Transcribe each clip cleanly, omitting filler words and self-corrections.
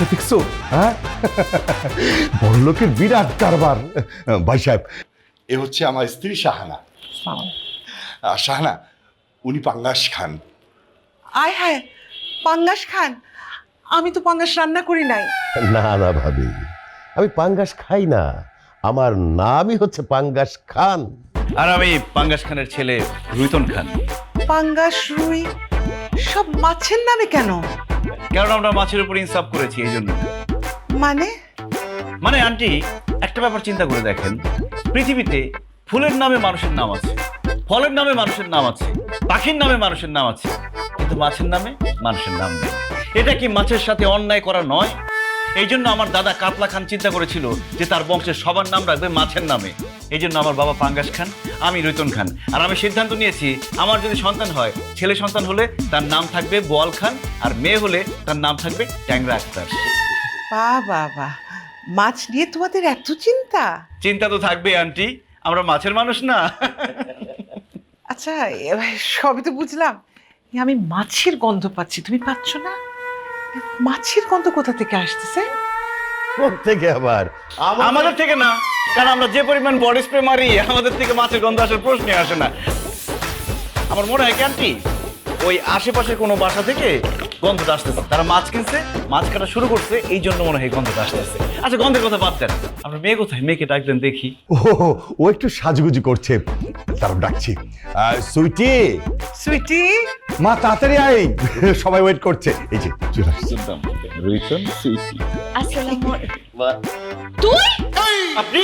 আচ্ছা দেখছো, হ্যাঁ বড় লোকের বিরাট কারবার। ভাই সাহেব, এ হচ্ছে আমার স্ত্রী শাহানা। শাহানা, উনি পাঙ্গাস খান। আয় হায়, পাঙ্গাস খান? আমি তো পাঙ্গাস রান্না করি নাই। না না ভাবি, আমি পাঙ্গাস খাই না, আমার নামই হচ্ছে পাঙ্গাস খান। আর আমি পাঙ্গাস খানের ছেলে রুইতন খান। পাঙ্গাস, রুই সব মাছের নামে কেন? কারণ আমরা মাছের উপর ইনসাফ করেছি এই জন্য। মানে আন্টি, একটা ব্যাপার চিন্তা করে দেখেন, পৃথিবীতে ফুলের নামে মানুষের নাম আছে, ফলের নামে মানুষের নাম আছে, পাখির নামে মানুষের নাম আছে, কিন্তু মাছের নামে মানুষের নাম নেই। এটা কি মাছের সাথে অন্যায় করা নয়? এই জন্য আমার দাদা কাতলা খান চিন্তা করেছিল যে তার বংশের সবার নাম রাখবে মাছের নামে। এই জন্য আমার বাবা পাঙ্গাস খান, আমি রুইতন খান। আর আমি সিদ্ধান্ত নিয়েছি, আমার যদি সন্তান হয়, ছেলে সন্তান হলে তার নাম থাকবে বোয়াল খান, আর মেয়ে হলে তার নাম থাকবে ট্যাংরা আক্তার। বাবা, মাছ নিয়ে তোমাদের এত চিন্তা? চিন্তা তো থাকবে আন্টি, আমরা মাছের মানুষ না। আচ্ছা, সবই তো বুঝলাম, আমি মাছের গন্ধ পাচ্ছি, তুমি পাচ্ছ না? মাছের গন্ধ কোথা থেকে আসতেছে? থেকে আবার আমাদের থেকে না, কারণ আমরা যে পরিমাণ বডি স্প্রে মারি, আমাদের থেকে মাছের গন্ধ আসার প্রশ্নই আসে না। আমার মনে হয় কি আন্টি, ওই আশেপাশের কোনো বাসা থেকে গন্ধটা আসতেছে, তারা মাছ কিনছে, মাছ কাটা শুরু করছে, এই জন্য মনে হয় গন্ধটা আসতেছে। আচ্ছা, গন্ধের কথা বাদ দেন, আমরা মেয়ে কোথায়? মেয়েকে ডাকলেন দেখি। ও একটু সাজগুজি করছে, তারপর ডাকছি। সুইটি, সুইটি, মা তাড়াতাড়ি আয়, সবাই ওয়েট করছে। এই যে চলে আসছে। তুই আপনি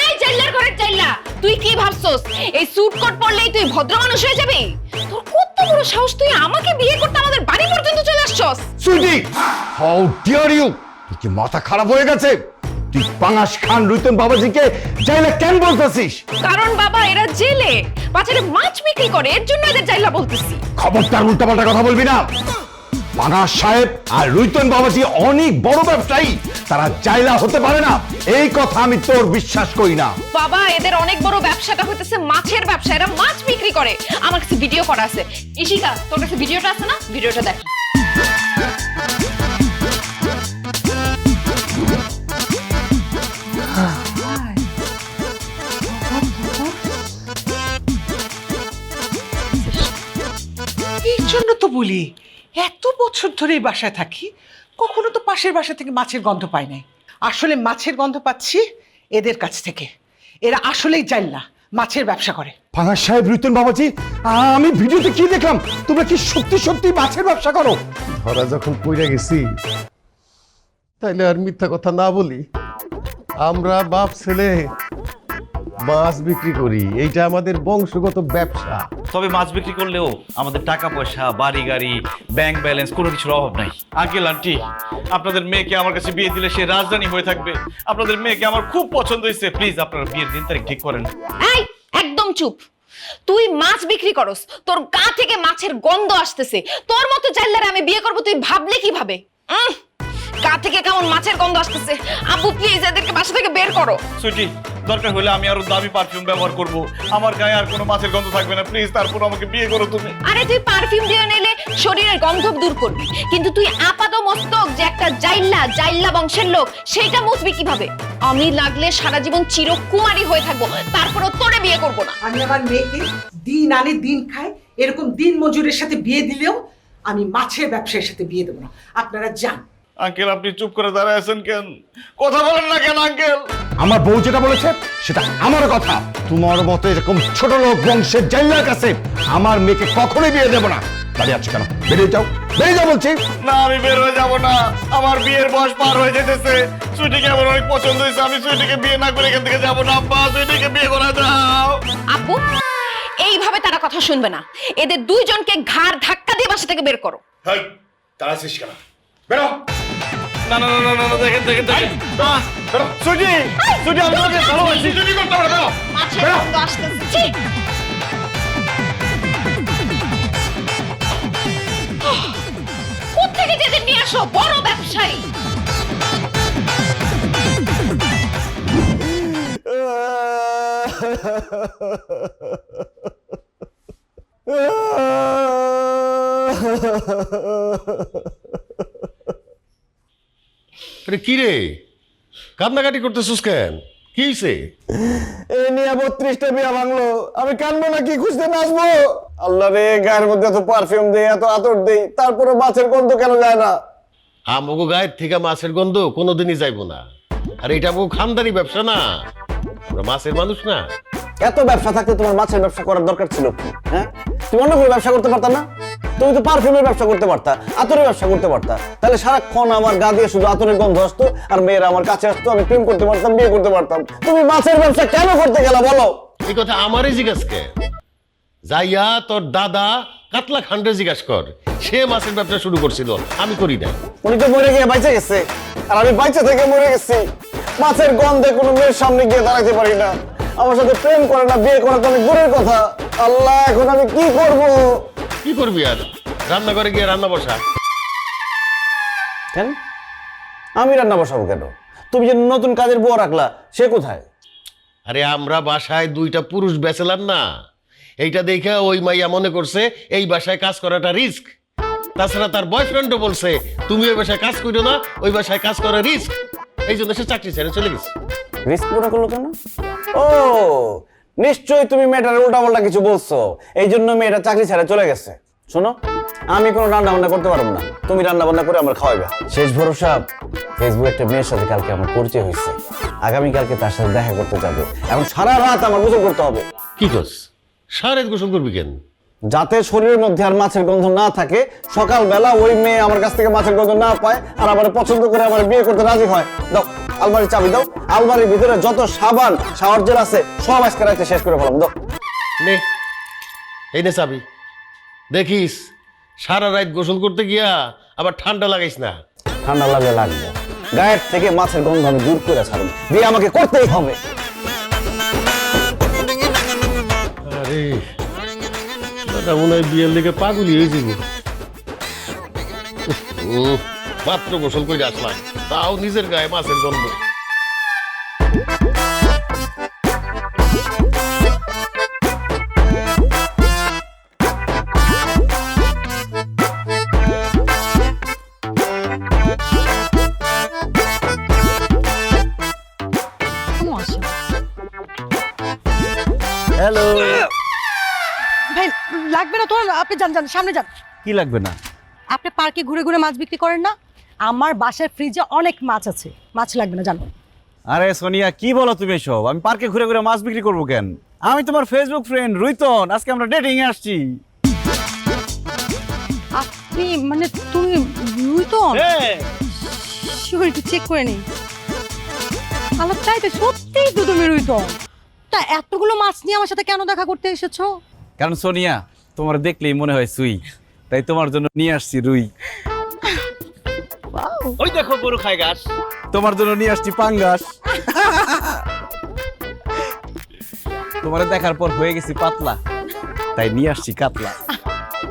এই জাইলার ঘরের জাইলা, তুই কি ভাবছস এই স্যুট কোট পরলেই তুই ভদ্র মানুষ হয়ে যাবি? তোর কত বড় সাহস, তুই আমাকে বিয়ে করতে আমাদের বাড়ি পর্যন্ত চলে আসছস? Sweetie, how dear you! তুই কি মাথা খারাপ হয়ে গেছে? তুই পাঙ্গাস খান রুইতন বাবাজিকে জাইলা কেন বলতেছিস? কারণ বাবা, এরা জেলে বাজারে মাছ বিক্রি করে, এর জন্য এদের জাইলা বলতেছি। খবরদার উল্টাপাল্টা কথা বলবি না। পাঙ্গাস সাহেব আর রুইতন বাবাজি অনেক বড় ব্যবসায়ী, তারা জাইলা হতে পারে না, এই কথা আমি তোর বিশ্বাস করি না। বাবা, এদের অনেক বড় ব্যবসাটা হইতেছে মাছের ব্যবসা, এরা মাছ বিক্রি করে। আমার কাছে ভিডিও করা আছে। ইশিকা, তোর কাছে ভিডিওটা আছে না? ভিডিওটা দেখ। এই জন্য তো বলি, এত বছর ধরে এই বাসায় থাকি, কখনো তো পাশের বাসা থেকে মাছের গন্ধ পাই নাই। আসলে মাছের গন্ধ পাচ্ছি এদের কাছ থেকে। এরা আসলেই জাইলা, মাছের ব্যবসা করে। পাঙ্গাস সাহেব, রুইতন বাবাজি, আমি ভিডিওতে কি দেখলাম, তোমরা কি সত্যি সত্যি মাছের ব্যবসা করো? ধরা যখন পইরা গেছি, তাইলে আর মিথ্যা কথা না বলি। আমরা বাপ ছেলে মাছ বিক্রি করি, এইটা আমাদের বংশগত ব্যবসা। তবে মাছ বিক্রি করলেও আমাদের টাকা পয়সা, বাড়ি গাড়ি, ব্যাংক ব্যালেন্স কোনো কিছুর অভাব নাই। আঙ্কেল আন্টি, আপনাদের মেয়েকে আমার কাছে বিয়ে দিলে সে রাজধানী হয়ে থাকবে। আপনাদের মেয়েকে আমার খুব পছন্দ হয়েছে, প্লিজ আপনারা বিয়ের দিন তারিখ ঠিক করেন। এই একদম চুপ। তুই মাছ বিক্রি করস, তোর গা থেকে মাছের গন্ধ আসতেছে, তোর মতো জাইলারে আমি বিয়ে করব তুই ভাবলে কিভাবে? গা থেকে কেমন মাছের গন্ধ আসতেছে। আব্বু প্লিজ এদেরকে বাসা থেকে বের করো। সুইটি, দরকার হলে আমি আরো দামি পারফিউম ব্যবহার করব, আমার গায়ে আর কোনো মাছের গন্ধ থাকবে না, প্লিজ তারপর আমাকে বিয়ে করো তুমি। আরে তুই পারফিউম দিয়ে নিলে শরীরের গন্ধ দূর করবি, কিন্তু তুই আপাত মস্তক যে একটা জাইল্লা বংশের লোক, সেটা মুছবি কিভাবে? আমি লাগলে সারা জীবন চিরকুমারী হয়ে থাকবো, তারপরও তোরে বিয়ে করব না। আমি আমার মেয়েকে দিন আনে দিন খায় এরকম দিন মজুরের সাথে বিয়ে দিলেও আমি মাছের ব্যবসায়ের সাথে বিয়ে দেবো না। আপনারা যান। আঙ্কেল, আপনি চুপ করে দাঁড়ায় আছেন কেন? কথা বলেন না কেন আঙ্কেল? আমার বউ যেটা বলেছে সেটা আমার কথা। তোমার মতো এরকম ছোট লোক বংশের জাইলার কাছে আমার মেয়েকে কখনোই বিয়ে দেবো না। দাঁড়িয়ে আছো কেন? বেরিয়ে যাও, বেরিয়ে যাও বলছি। না, আমি বের হয়ে যাবো না, আমার বিয়ের বয়স পার হয়ে যেতেছে। সুইটিকে আমার অনেক পছন্দ হয়েছে, আমি সুইটিকে বিয়ে না করে এখান থেকে যাবো না। আব্বা, সুইটিকে বিয়ে করে দাও। আব্বু, এইভাবে তারা কথা শুনবে না। এদের দুইজনকে ঘাড় ধাক্কা দিয়ে বাসা থেকে বের করো। হেই, দাঁড়াচ্ছিস কেন? বেরো। না না না না না, দেখেন দেখেন দেখেন। সুইটি, সুইটি, আমি তোমাকে ভালোবাসি। কি করতে হবে? বেরো। মাছের গন্ধ আসতেছে। ছি! কোত্থেকে যে এদের নিয়ে আসো, বড় ব্যবসায়ী। আরে কি রে, কান্নাকাটি করতেছিস কেন? কি হয়েছে? এই নিয়ে 32টা বিয়া ভাঙলো, আমি কানবো না কি খুঁজতে নাচবো? আল্লাহ রে, গায়ের মধ্যে এত পারফিউম দেই, এত আতর দেই, তারপরে মাছের গন্ধ কেন যায় না? আমগো গায়ের থেকে মাছের গন্ধ কোনোদিনই যাইব না। আর এটা আমগো খানদানি ব্যবসা না, আমরা মাছের মানুষ না। এত ব্যবসা থাকতে তোমার মাছের ব্যবসা করার দরকার ছিল কি? হ্যাঁ, তুমি অন্য কোনো ব্যবসা করতে পারতা না? তুমি তো পারফিউমের ব্যবসা করতে পারতা, আতরের ব্যবসা করতে পারতা। তাহলে সারাক্ষণ আমার গা দিয়ে শুধু আতরের গন্ধ আসতো, আর মেয়েরা আমার কাছে আসতো, আমি প্রেম করতে পারতাম, বিয়ে করতে পারতাম। তুমি মাছের ব্যবসা কেন করতে গেলা বলো? এই কথা আমারই জিজ্ঞাস কে? যাইয়া তোর দাদা কাতলা খান্ডে জিজ্ঞাস কর, সে মাছের ব্যবসা শুরু করছিল, আমি করি না। উনি তো মরে গিয়ে বাইচে গেছে, আর আমি বাইচে থেকে মরে গেছি। মাছের গন্ধে কোনো মেয়ের সামনে গিয়ে দাঁড়াতে পারি না, আমার সাথে প্রেম করে না, বিয়ে করা তো অনেক দূরের কথা। আল্লাহ, এখন আমি কি করব? কি করবি আর? রান্নাঘরে গিয়ে রান্না বসা। কেন আমি রান্না বসাবো কেন? তুমি যে নতুন কাজের বউ রাখলা, সে কোথায়? আরে আমরা বাসায় 2টা পুরুষ ব্যাচেলার না, এইটা দেখে ওই মাইয়া মনে করছে এই বাসায় কাজ করাটা রিস্ক। তাছাড়া তার বয়ফ্রেন্ডও বলছে তুমি ওই বাসায় কাজ করো না, ওই বাসায় কাজ করা রিস্ক। এই জন্য সে চাকরি ছেড়ে চলে গেছে। রিস্ক মনে করলো কেন? ও, নিশ্চয়ই তুমি মেয়েটার উল্টাপাল্টা কিছু বলছো, এই জন্য মেয়েটা চাকরি ছেড়ে চলে গেছে। শোনো, আমি কোনো রান্না বান্না করতে পারবো না, তুমি রান্না বান্না করে আমার খাওয়াবে। শেষ ভরসা, ফেসবুকে একটা মেয়ের সাথে কালকে আমার পরিচয় হয়েছে, আগামীকালকে তার সাথে দেখা করতে যাবো। এখন সারা রাত আমার গোসল করতে হবে। কি করছ? সারা রাত গোসল করবি কেন? যাতে শরীরের মধ্যে আর মাছের গন্ধ না থাকে, সকালবেলা ওই মেয়ে আমার কাছ থেকে মাছের গন্ধ না পায়, আর আমার পছন্দ করে আমার বিয়ে করতে রাজি হয়। দাও আলমারির চাবি দাও, আলমারির ভিতরে যত সাবান শাওয়ার জেল আছে সব আজকে রাতে শেষ করে ফেলাম। দাও। নে, এই নে চাবি। দেখিস সারা রাত গোসল করতে গিয়া আবার ঠান্ডা লাগাইস না। ঠান্ডা লাগলে লাগবে, গায়ের থেকে মাছের গন্ধ আমি দূর করে ছাড়ব, বিয়ে আমাকে করতেই হবে। আরে দাদা মনে হয় বিয়ের লেগে পাগলি হয়ে যাব। মাত্র গোসল করে আসলাম, তাও নিজের গায়ে মাছের গন্ধ। হ্যালো। ভাই লাগবে না তোর, আপনি যান যান সামনে যান। কি লাগবে না? আপনি পার্কে ঘুরে ঘুরে মাছ বিক্রি করেন না? আমার বাসার ফ্রিজে অনেক মাছ আছে, মাছ লাগবে না জানো। আরে সোনিয়া, কি বলো তুমি এসব? আমি পার্কে ঘুরে ঘুরে মাছ বিক্রি করবো কেন? আমি তোমার ফেসবুক ফ্রেন্ড রুইতন, আজকে আমরা ডেটিং এ আসছি। আপনি মানে তুমি তো শিওর একটু চেক করে নিই। আমার তাই তো, সত্যিই তো তুমি রুইতো। তা এতগুলো মাছ নিয়ে আমার সাথে কেন দেখা করতে এসেছো? কারণ সোনিয়া, তোমার দেখলেই মনে হয় সুই, তাই তোমার জন্য নিয়ে আসছি রুই। ওই দেখো গরু খায় ঘাস, তোমার জন্য নিয়ে আসছি পাঙ্গাস। তোমার দেখার পর হয়ে গেছি পাতলা, তাই নিয়ে আসছি কাতলা।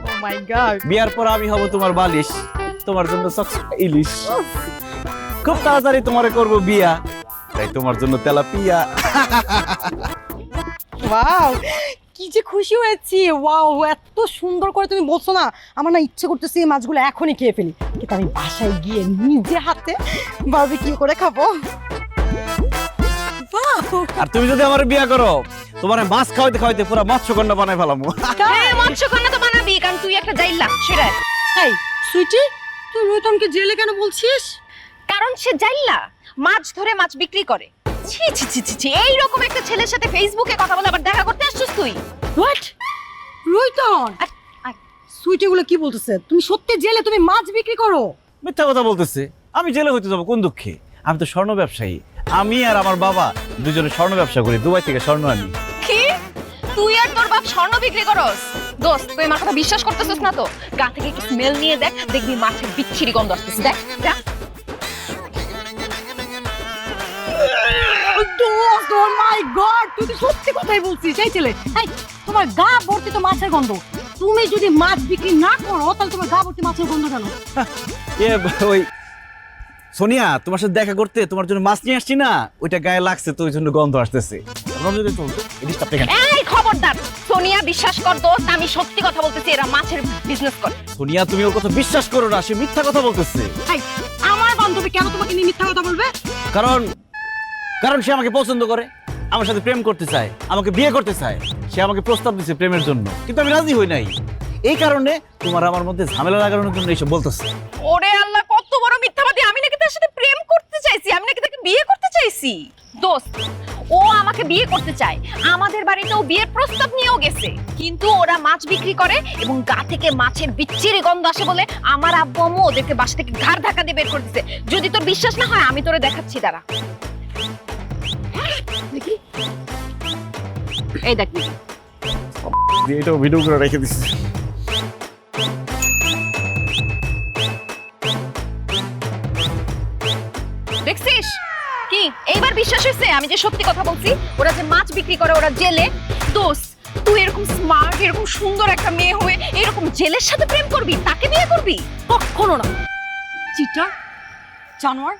ও মাই গড। বিয়ার পর আমি হব তোমার বালিশ, তোমার জন্য ইলিশ। খুব তাড়াতাড়ি তোমারে করব বিয়া, তাই তোমার জন্য তেলাপিয়া। ওয়াও, কি যে খুশি হয়েছি। ওয়াও, এত সুন্দর করে তুমি বলছো না, আমার না ইচ্ছে করতেছে এই মাছগুলো এখনই খেয়ে ফেলি, কিন্তু আমি বাসায় গিয়ে নিজে হাতে বারবিকিউ করে খাবো। আর তুমি যদি আমার বিয়া করো, তোমার মাছ খাওয়াইতে খাওয়াইতে পুরো মৎস্যকন্যা বানাই ফেলামু। মৎস্যকন্যা তো বানাবি, কারণ তুই একটা জাইলা সেটা। এই সুইটি, তুই রোহিতনকে জেলে কেন বলছিস? কারণ সে জাইলা, মাছ ধরে মাছ বিক্রি করে। ছি ছি ছি ছি ছি, এইরকম একটা ছেলের সাথে ফেসবুকে কথা বলে আবার দেখা করতে আসছিস তুই? হোয়াট? রোহিতন, সুইটি গুলো কি বলতেছে? তুমি সত্যি জেলে তুমি মাছ বিক্রি করো? মিথ্যা কথা বলতেছে। আমি জেলে হইতে যাবো কোন দুঃখে? আমি তো স্বর্ণ ব্যবসায়ী। আমি আর আমার বাবা দুজনে স্বর্ণ ব্যবসা করি, দুবাই থেকে স্বর্ণ আনি। কি তুই আর তোর বাপ স্বর্ণ বিক্রি করস? দোস্ত, তুই আমার কথা বিশ্বাস করতেছিস না তো? গা থেকে একটু স্মেল নিয়ে দেখ, দেখবি মাছের বিচ্ছিরি গন্ধ আসতেছে। দেখ দেখ। ও মাই গড, তুই তো সত্যি কথাই বলছিস। এই ছেলে, এই তোমার গা ভর্তি তো মাছের গন্ধ। তুমি যদি মাছ বিক্রি না করো তাহলে তোমার গা ভর্তি মাছের গন্ধ কেন? ওই সোনিয়া, তোমার সাথে দেখা করতে তোমার জন্য মাছ নিয়ে আসছি না, ওইটা গায়ে লাগছে তো ওই জন্য গন্ধ আসতেছে। এই খবরদার, সোনিয়া বিশ্বাস কর দোস্ত, আমি সত্যি কথা বলতেছি, এরা মাছের বিজনেস করে। সোনিয়া, তুমি ওর কথা বিশ্বাস করো না, সে মিথ্যা কথা বলতেছে। এই আমার বান্ধবী কেন তোমাকে নিয়ে মিথ্যা কথা বলবে? কারণ কারণ সে আমাকে পছন্দ করে, আমার সাথে প্রেম করতে চায়, আমাকে বিয়ে করতে চায়। সে আমাকে প্রস্তাব দিচ্ছে প্রেমের জন্য, কিন্তু আমি রাজি হই নাই। এই কারণে তোমার আমার মধ্যে ঝামেলা লাগানোর জন্য এইসব বলতেছে। ওরে আল্লাহ, কত বড় মিথ্যাবাদী! আমি নাকি তার সাথে প্রেম করতে চাইছি, আমি নাকি তাকে বিয়ে করতে চাইছি। দোস্ত, ও আমাকে বিয়ে করতে চায়, আমাদের বাড়িতেও বিয়ের প্রস্তাব নিয়েও গেছে, কিন্তু ওরা মাছ বিক্রি করে এবং গা থেকে মাছের বিচ্ছিরি গন্ধ আসে বলে আমার আব্বু আম্মু ওদেরকে বাসা থেকে ঘাড় ধাক্কা দিয়ে বের করে দিছে। যদি তোর বিশ্বাস না হয় আমি তোরে দেখাচ্ছি, দাঁড়া। দেখি, এই দেখ দেখি। এটাও ভিডিও করে রেখে দিচ্ছি। দেখছিস কি এইবার বিশ্বাস হয়েছে আমি যে সত্যি কথা বলছি? ওরা যে মাছ বিক্রি করে, ওরা জেলে। দোস্ত, তুই এরকম স্মার্ট, এরকম সুন্দর একটা মেয়ে হয়ে এরকম জেলের সাথে প্রেম করবি, তাকে বিয়ে করবি? কখনো না। চিটার, জানোয়ার,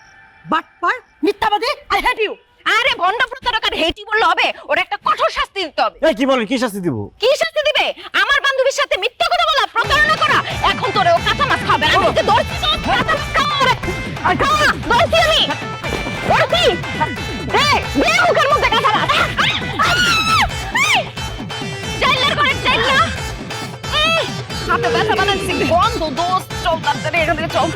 বাটপার, মিথ্যাবাদী, আই হেট ইউ। আরে ভন্ডা প্রতারক, আর হেটি বললে হবে? ওর একটা কঠোর শাস্তি দিতে হবে। এই কি বলেন, কি শাস্তি দিব? কি শাস্তি দিবে? আমার বান্ধবীর সাথে মিথ্যা কথা বলা, প্রতারণা করা। এখন তোরে ও কাঁচা মাছ খাবে। আমি ওকে ধরছি, তো কাঁচা মাছ খাওয়া রে। আর খাওয়া না, ধরছি আমি। ধরছি। দে মুখের মধ্যে কাঁচা মাছ। চাইলার করে চাইলা। হাতে ব্যথা বানাচ্ছি, গন্ধ। দোস্ত, চল তাড়াতাড়ি এখান থেকে চল।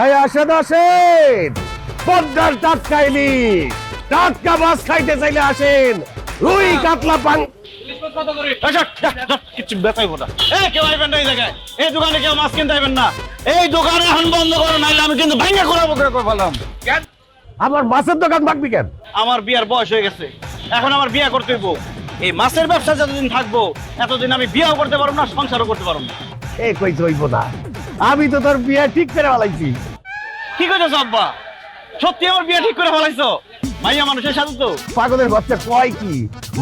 এই আসেন আসেন, পদ্মার টাটকা ইলিশ, টাটকা মাছ খাইতে চাইলে আসেন। রুই কাতলা পান কিছু বেতাইব না। কেউ আইবেন না এই জায়গায়। এই দোকানে কেউ মাছ কিনতে আইবেন না। এই দোকানে এখন বন্ধ করো, নাইলে আমি কিন্তু ভাঙা করাবো করে বললাম। কেন আমার মাছের দোকান ভাঙবি কেন? আমার বিয়ার বয়স হয়ে গেছে, এখন আমার বিয়া করতে হইব। এই মাছের ব্যবসা যতদিন থাকবো এতদিন আমি বিয়াও করতে পারবো না, সংসারও করতে পারবো না। এই কইতে হইব না, আমি তো তোর বিয়ে ঠিক করে ফেলাইছি। কি কইতেছো আব্বা? সত্যি আমার বিয়া ঠিক করে ফেলাইছো? মাইয়া মানুষের সাথে তো। পাগলের বাচ্চা কয় কি,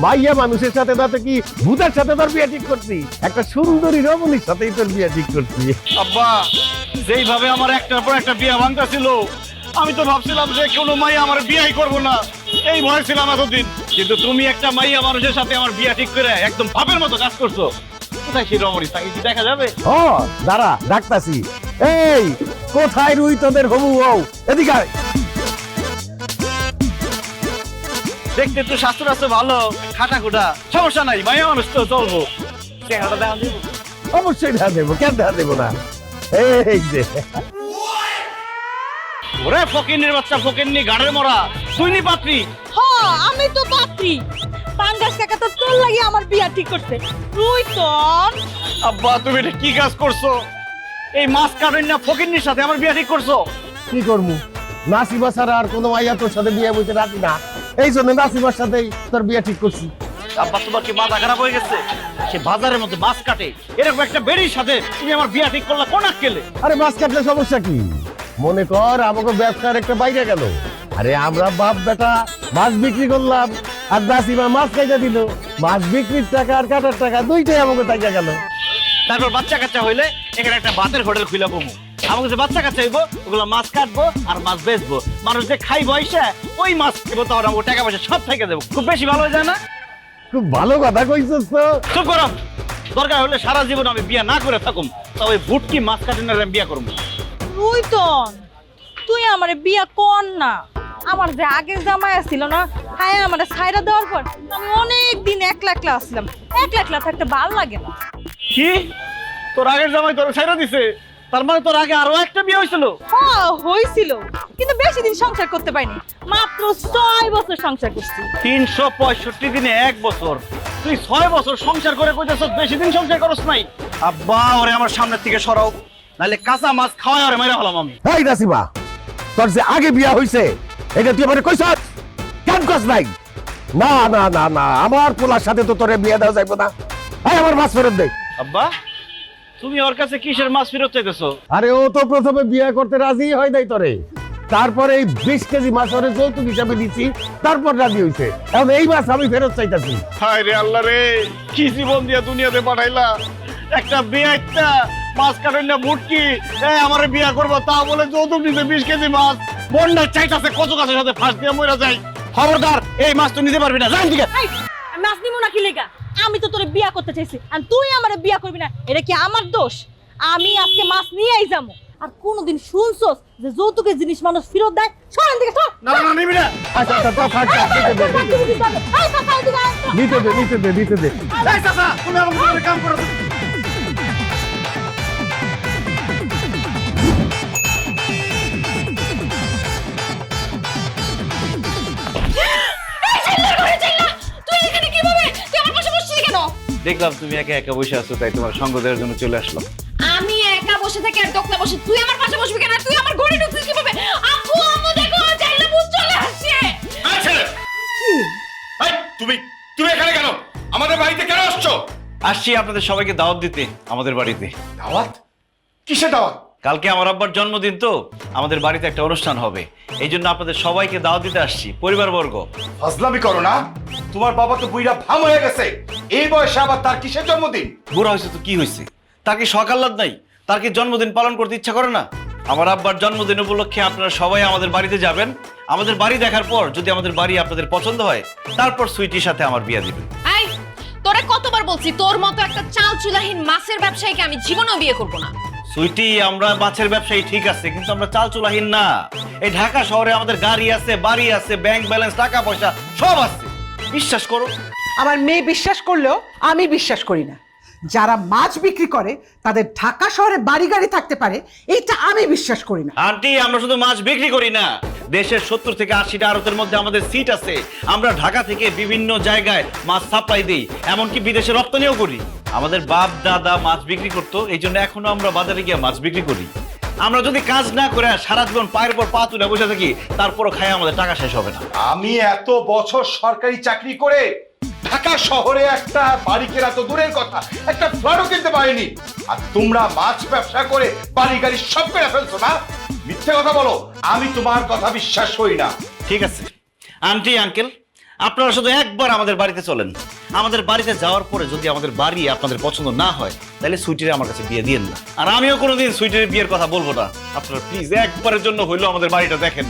মাইয়া মানুষের সাথে না তো কি ভূতের সাথে তোর বিয়ে ঠিক করছি? একটা সুন্দরী রমণীর সাথেই তোর বিয়ে ঠিক করছি। আব্বা, যেইভাবে আমার একটার পর একটা বিয়া ভাঙতা ছিল, আমি তো ভাবছিলাম যে কোনো মাইয়া আমার বিয়াই করবো না, এই ভয় ছিলাম এতদিন। কিন্তু তুমি একটা মাইয়া মানুষের সাথে আমার বিয়া ঠিক করে একদম ভাবের মতো কাজ করছো। কোথায় সেই রমণী, তাকে কি দেখা যাবে? ও দাঁড়া, ডাকতাছি। এই কোথায় রুই তোদের হবু হও, এদিকে আয়। দেখতে তো স্বাস্থ্য আছে ভালো, খাটা খুটা, সমস্যা নাই, মাইয়া মানুষ তো চলবো। চেহারাটা দেখা দিব? অবশ্যই দেখা দেবো, কেন দেখা দেবো না। এই যে ওরে ফকিন্নির বাচ্চা, ফকিন্নি গাড়ের মরা, তুই নি পাত্রী। হ্যাঁ, আমি তো পাত্রী। পাঙ্গাস কাকা তো তোর লাগি আমার বিয়া ঠিক করছে। তুই তো আব্বা, তুমি এটা কি কাজ করছো? এই মাছ কাটেন না ফকিন্নির সাথে আমার বিয়া ঠিক করছো? কি করবো, নাসিবা ছাড়া আর কোনো মাইয়া তোর সাথে বিয়ে বইতে রাখি না, এই জন্য নাসিবার সাথেই তোর বিয়ে ঠিক করছি। আব্বা, তোমার কি মাথা খারাপ হয়ে গেছে? সে বাজারের মধ্যে মাছ কাটে, এরকম একটা বেড়ির সাথে তুমি আমার বিয়া ঠিক করলা কোন আক্কেলে? আরে মাছ কাটলে সমস্যা কি? মনে কর আমাকে ব্যবসার একটা বাইরে গেল, আরে আমরা বাপ বেটা মাছ বিক্রি করলাম, আর নাসিমা মাছ খাইতে দিল। মাছ বিক্রির টাকা আর কাটার টাকা দুইটাই আমাকে টাকা গেল। তারপর বাচ্চা কাচ্চা হইলে এখানে একটা ভাতের হোটেল খুলে বমু। আমাকে যে বাচ্চা কাচ্চা হইব, ওগুলো মাছ কাটবো আর মাছ বেচবো। মানুষ যে খাইবো এসে ওই মাছ খেবো, তখন আমাকে টাকা পয়সা সব থেকে দেবো। খুব বেশি ভালো হয়ে যায় না? খুব ভালো কথা কইছস তো। চুপ করো। দরকার হলে সারা জীবন আমি বিয়া না করে থাকুম, তবে ভুটকি মাছ কাটেনার আমি বিয়া করবো। রুইতন, তুই আমারে বিয়া কর না। আমার যে আগের জামাই ছিল না, হ্যাঁ আমার ছাইরা দেওয়ার পর আমি অনেক দিন একলা একলা আসলাম। একলা একলা থাকতে ভালো লাগে না। কি? তোর আগের জামাই তোর ছাইরা দিছে? তার মানে তোর আগে আরো একটা বিয়ে হয়েছিল? হ্যাঁ হয়েছিল, কিন্তু বেশি দিন সংসার করতে পারিনি। মাত্র 6 বছর সংসার করছি। 365 দিনে 1 বছর। তুই 6 বছর সংসার করে কইতেছ বেশি দিন সংসার করছ নাই? আব্বা, ওরে আমার সামনের থেকে সরাও, নালে কাঁচা মাছ খাওয়ায় ওরে মেরে ফেলাম আমি। এই নাসিমা, তোর যে আগে বিয়া হইছে এটা তুই আমারে কইছস? কেন কস নাই? না না না না, আমার পোলার সাথে তো তোরে বিয়ে দেওয়া যাইব না। এই আমার মাছ ফেরত দে। আব্বা, তুমি ওর কাছে কিসের মাছ ফেরত চাইতেছো? আরে ও তো প্রথমে বিয়ে করতে রাজি হয় নাই তোরে, তারপরে এই 20 কেজি মাছ ওরে যৌতুক হিসাবে দিছি, তারপর রাজি হইছে। এখন এই মাছ আমি ফেরত চাইতাছি। হায় রে আল্লাহ রে, কি জীবন দিয়া দুনিয়াতে পাঠাইলা। একটা বিয়ে, একটা মাছ কাটেন না ভুটকি, আমারে বিয়া করবো তা বলে যৌতুক দিতে 20 কেজি মাছ। বন্ডার চাইতাছে কচু গাছের সাথে ফাঁস দিয়ে মইরা যায়। খবরদার, এই মাছ তো নিতে পারবি না, জান দিকে। এই, আমি মাছ নিমু না কি লেগা? আমি তো তোরে বিয়া করতে চাইছি, আর তুই আমারে বিয়া করবি না, এটা কি আমার দোষ? আমি আজকে মাছ নিয়েই যাবো। আর কোনোদিন শুনছস যে যৌতুকের জিনিস মানুষ ফেরত দেয়? সরেন দিকে সর। না না নিবি না। আচ্ছা আচ্ছা থাক, থাক, থাক, নিতে দে, নিতে দে, নিতে দে। এই চাচা, তুমি আমাকে কাম করো। তুই এখানে কিভাবে? তুই আমার পাশে বসছিস কেন? দেখলাম তুমি একা একা বসে আছো, তাই তোমার সঙ্গ দেওয়ার জন্য চলে আসলাম। আমি একা বসে থাকি আর দোকলা বসে, তুই আমার পাশে বসবি কেন? আর তুই আমার ঘরে ঢুকছিস কিভাবে? আব্বু আম্মু দেখো, চাইলে ভূত চলে আসছে। আচ্ছা এই তুমি তুমি এখানে কেন? আমাদের বাড়িতে কেন আসছো? আসছি আপনাদের সবাইকে দাওয়াত দিতে আমাদের বাড়িতে। দাওয়াত? কিসের দাওয়াত? কালকে আমার আব্বার জন্মদিন তো, আমাদের বাড়িতে একটা অনুষ্ঠান হবে, এই জন্য আপনাদের সবাইকে দাওয়াত দিতে আসছি, পরিবারবর্গ। ফাজলামি করো না। তোমার বাবা তো বুইড়া ভাম হয়ে গেছে, এই বয়সে আবার তার কিসের জন্মদিন? বুড়া হয়েছে তো কি হয়েছে, তার কি শখ আহ্লাদ নাই? তার কি জন্মদিন পালন করতে ইচ্ছা করে না? আমার আব্বার জন্মদিন উপলক্ষে আপনারা সবাই আমাদের বাড়িতে যাবেন। আমাদের বাড়ি দেখার পর যদি আমাদের বাড়ি আপনাদের পছন্দ হয়, তারপর সুইটির সাথে আমার বিয়ে দিবেন। এই তোরে কতবার বলছি, তোর মতো একটা চাল চুলাহীন মাছের ব্যবসায়ীকে আমি জীবনেও বিয়ে করব না। সুইটি, আমরা মাছের ব্যবসায়ী ঠিক আছে, কিন্তু আমরা চাল চুলাহীন না। এই ঢাকা শহরে আমাদের গাড়ি আছে, বাড়ি আছে, ব্যাংক ব্যালেন্স, টাকা পয়সা সব আছে, বিশ্বাস করো। আমার মেয়ে বিশ্বাস করলেও আমি বিশ্বাস করি না। যারা মাছ বিক্রি করে তাদের ঢাকা শহরে বাড়ি গাড়ি থাকতে পারে, এইটা আমি বিশ্বাস করি না। আন্টি, আমরা শুধু মাছ বিক্রি করি না, দেশের 70 থেকে 80টা আড়তের মধ্যে আমাদের সিট আছে। আমরা ঢাকা থেকে বিভিন্ন জায়গায় মাছ সাপ্লাই দিই, এমনকি বিদেশে রপ্তানিও করি। আমাদের বাপ দাদা মাছ বিক্রি করতো, এই জন্য এখনো আমরা বাজারে গিয়ে মাছ বিক্রি করি। আমরা যদি কাজ না করে সারা জীবন পায়ের পর পা তুলে বসে থাকি, তারপরও খাই আমাদের টাকা শেষ হবে না। আমি এত বছর সরকারি চাকরি করে ঢাকা শহরে একটা বাড়ি কেনা তো দূরের কথা, একটা ফ্ল্যাটও কিনতে পারিনি, আর তোমরা মাছ ব্যবসা করে বাড়ি গাড়ি সব করে ফেলছো না? মিথ্যে কথা বলো, আমি তোমার কথা বিশ্বাস করি না। ঠিক আছে আন্টি আঙ্কেল, আপনারা শুধু একবার আমাদের বাড়িতে চলেন। আমাদের বাড়িতে যাওয়ার পরে যদি আমাদের বাড়ি আপনাদের পছন্দ না হয়, তাহলে সুইটির আমার কাছে বিয়ে দিয়েন না। আর আমিও কোনোদিন সুইটির বিয়ের কথা বলবো না। আপনারা প্লিজ একবারের জন্য হইলো আমাদের বাড়িটা দেখেন।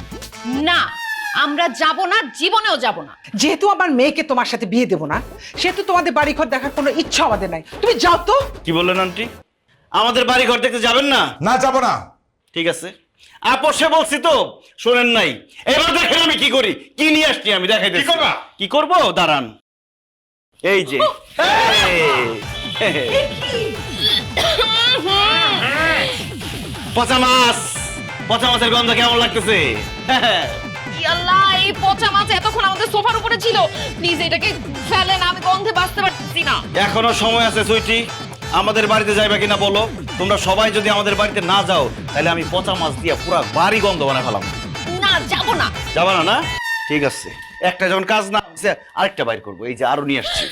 না, আমরা যাব না, জীবনেও যাব না। যেহেতু আমার মেয়েকে তোমার সাথে বিয়ে দেবো না, সেহেতু তোমাদের বাড়িঘর দেখার কোনো ইচ্ছা আমাদের নাই। তুমি যাও তো। কি বললেন আন্টি? আমাদের বাড়ি ঘর দেখতে যাবেন না? না, যাবো না। ঠিক আছে, আপোষে বলছি তো, শোনেন নাই। এবার দেখেন আমি কি করি, কি নিয়ে আসছি আমি দেখাই দিচ্ছি। কি করবা? কি করবো দাঁড়ান, এই যে পচা মাছ। পচা মাছের গন্ধ কেমন লাগতেছে? ইয়াল্লাহ, এই পচা মাছ এতক্ষণ আমাদের সোফার উপরে ছিল। প্লিজ এটাকে ফেলেন, আমি গন্ধে বাঁচতে পারতেছি না। এখনো সময় আছে সুইটি, আমাদের বাড়িতে যাইবা কিনা বলো। তোমরা সবাই যদি আমাদের বাড়িতে না যাও, তাহলে আমি পচা মাছ দিয়ে পুরো বাড়ি গন্ধ বানায় ফেলাম। না, যাব না। যাবা না? না ঠিক আছে, একটা যখন কাজ না হচ্ছে আরেকটা বাইর করবো। এই যে আরো নিয়ে আসছি।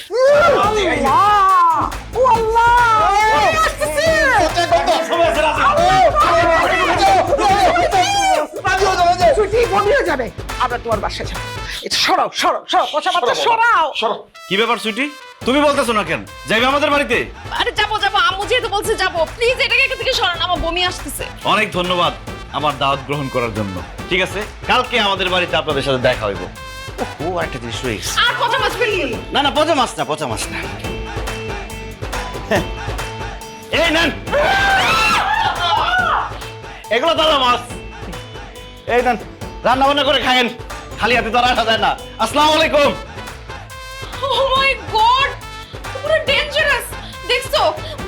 যাবে, আমরা তোমার বাসায় যাবো। সরাও সরাও সরাও, পচা মাছটা সরাও। সরো। কি ব্যাপার সুইটি, তুমি বলতেছো না কেন? যাইবে আমাদের বাড়িতে? আরে যাবো যাবো, আম্মু যেহেতু বলছে যাবো। প্লিজ এটাকে এখান থেকে সরান, আমার বমি আসতেছে। অনেক ধন্যবাদ আমার দাওয়াত গ্রহণ করার জন্য। ঠিক আছে, কালকে আমাদের বাড়িতে আপনাদের সাথে দেখা হইব। ও একটা জিনিস রয়ে গেছে। আর পচা মাছ ফেলিয়ে না না, পচা মাছ না, পচা মাছ না। এই নেন, এগুলো তাহলে মাছ। এই নেন, রান্না বান্না করে খায়েন, খালি হাতে তো আর আসা যায় না। আসসালামু আলাইকুম। ও মাই গড, পুরো ডেঞ্জারাস। দেখছো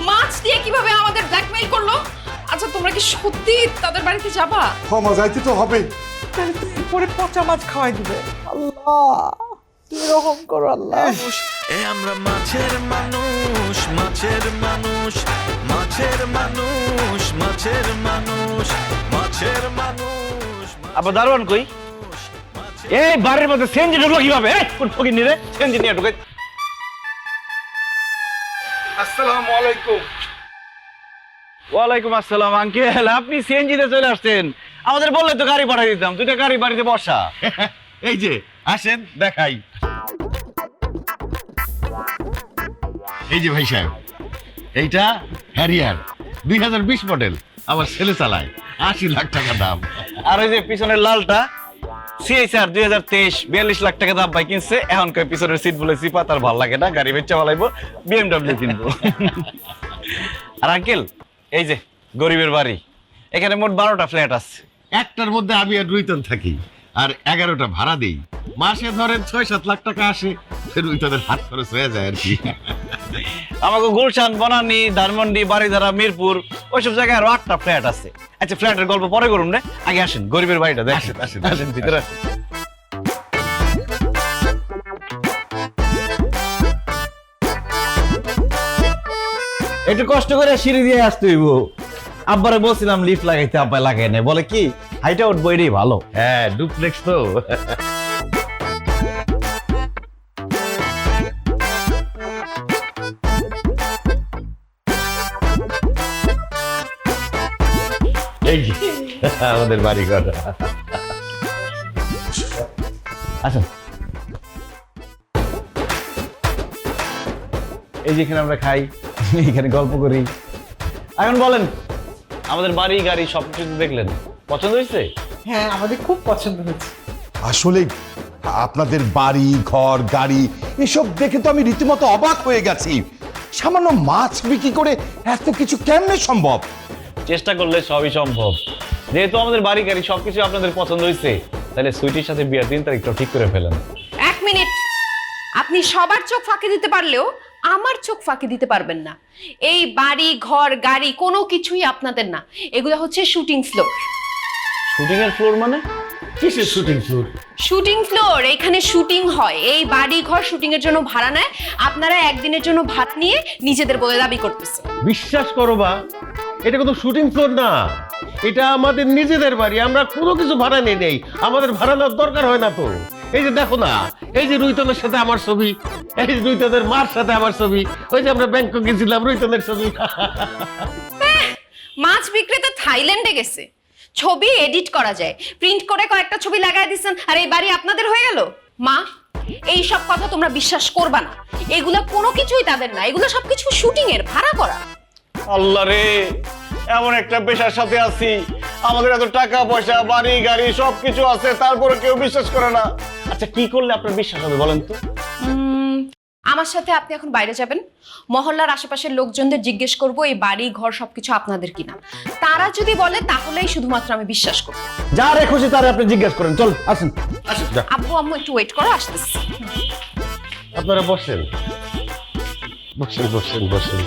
মাছ দিয়ে কিভাবে আমাদের ব্ল্যাকমেইল করলো? আচ্ছা, তোমরা কি সত্যি তাদের বাড়িতে যাবা? ক্ষমা যাইতে তো হবে। তাহলে তুমি পরে পচা মাছ খাওয়াই দিবে। আল্লাহ, তুমি রহম করো আল্লাহ। এ আমরা মাছের মানুষ, মাছের মানুষ, মাছের মানুষ, মাছের মানুষ, মাছের মানুষ। আবার দারোয়ান কই? এই বাড়ির মধ্যে সেনজি ঢুকলো কিভাবে? কোন ফকির নিরে সেনজি নিয়ে ঢুকে? আসসালামু আলাইকুম। ওয়ালাইকুম আসসালাম আঙ্কেল, আপনি সিএনজিতে চলে আসছেন। আমাদের বললে তো গাড়ি পাঠিয়ে দিতাম। দুইটা গাড়ি বাড়িতে বসা। এই যে আসেন দেখাই। এই যে ভাই সাহেব, এইটা হ্যারিয়ার 2020 মডেল, আমার ছেলে চালায়, 80 লাখ টাকা দাম। আর ওই যে পিছনের লালটা সিএসআর 2023, 42 লাখ টাকা দাম ভাই কিনছে। এখন কই পিছনের সিট বলে চিপা, তার ভালো লাগে না, গাড়ি বেচা ফেলাইবো, বিএমডব্লিউ কিনবো। আর আঙ্কেল, এই যে গরিবের বাড়ি, এখানে মোট 12টা ফ্ল্যাট আছে। একটার মধ্যে আমি আর রুইতন থাকি, আর 11টা ভাড়া দেই। মাসে ধরেন 6-7 লাখ টাকা আসে, রুইতনের হাত খরচ হয়ে যায় আর কি। আমাকে গুলশান, বনানী, ধানমন্ডি, বাড়িধারা, মিরপুর ওইসব জায়গায় আরো 8টা ফ্ল্যাট আছে। আচ্ছা, ফ্ল্যাটের গল্প পরে করুন রে, আগে আসেন গরিবের বাড়িটা দেখেন। আসেন, আসেন ভিতরে আসেন। একটু কষ্ট করে সিঁড়ি দিয়ে আসতে হইব। আব্বারে বলছিলাম লিফট লাগাইতে, আব্বা লাগাই নাই, বলে কি হাইটা উঠবো এটাই ভালো। হ্যাঁ, ডুপ্লেক্স তো। এই যে আমাদের বাড়ি ঘর। আসেন, এই যেখানে আমরা খাই, এখানে গল্প করি। এখন বলেন, আমাদের বাড়ি গাড়ি সবকিছু দেখলেন, পছন্দ হয়েছে? হ্যাঁ, আমাদের খুব পছন্দ হয়েছে। আসলে আপনাদের বাড়ি ঘর গাড়ি এসব দেখে তো আমি রীতিমতো অবাক হয়ে গেছি। সামান্য মাছ বিক্রি করে এত কিছু কেমনে সম্ভব? চেষ্টা করলে সবই সম্ভব। যেহেতু আমাদের বাড়ি গাড়ি সবকিছু আপনাদের পছন্দ হয়েছে, তাহলে সুইটির সাথে বিয়ের দিন তারিখটা ঠিক করে ফেলেন। 1 মিনিট, আপনি সবার চোখ ফাঁকি দিতে পারলেও আমার চোখ ফাঁকি দিতে পারবেন না। এই বাড়ি ঘর গাড়ি কোনো কিছুই আপনাদের না, এগুলো হচ্ছে শুটিং ফ্লোর। শুটিং এর ফ্লোর মানে? কিসের শুটিং ফ্লোর? শুটিং ফ্লোর, এখানে শুটিং হয়। এই বাড়ি ঘর শুটিং এর জন্য ভাড়া নেয়, আপনারা একদিনের জন্য ভাড়া নিয়ে নিজেদের বলে দাবি করতেছে। বিশ্বাস করো বা, এটা কোনো শুটিং ফ্লোর না, এটা আমাদের নিজেদের বাড়ি। আমরা কোনো কিছু ভাড়া নিয়ে নেই, আমাদের ভাড়া নেওয়ার দরকার হয় না তো। এই যে দেখো না, এই যে রুইতনের সাথে আমার ছবি, এই যে রুইতনের মার সাথে আমার ছবি, ওই যে আমরা ব্যাংকক গেছিলাম, রুইতনের ছবি। মাছ বিক্রেতা থাইল্যান্ডে গেছে, ছবি এডিট করা যায়, প্রিন্ট করে কয়েকটা ছবি লাগাই দিচ্ছেন, আর এই বাড়ি আপনাদের হয়ে গেল। মা, এই সব কথা তোমরা বিশ্বাস করবা না, এগুলা কোনো কিছুই তাদের না, এগুলো সবকিছু শুটিং এর ভাড়া করা। আল্লাহ রে, এমন একটা পেশার সাথে আছি, আমাদের এত টাকা পয়সা বাড়ি গাড়ি সবকিছু আছে, তারপরে কেউ বিশ্বাস করে না। আচ্ছা, কি করলে আপনার বিশ্বাস হবে বলেন তো? আমার সাথে আপনি এখন বাইরে যাবেন, মহল্লার আশেপাশের লোকজনদের জিজ্ঞেস করব এই বাড়ি ঘর সবকিছু আপনাদের কিনা। তারা যদি বলে তাহলেই শুধুমাত্র আমি বিশ্বাস করব। যারে খুশি তারে আপনি জিজ্ঞাসা করেন। চল আসেন। আব্বু আম্মু একটু ওয়েট করো, আসতেছি। আপনারা বসেন, বসেন বসেন বসেন।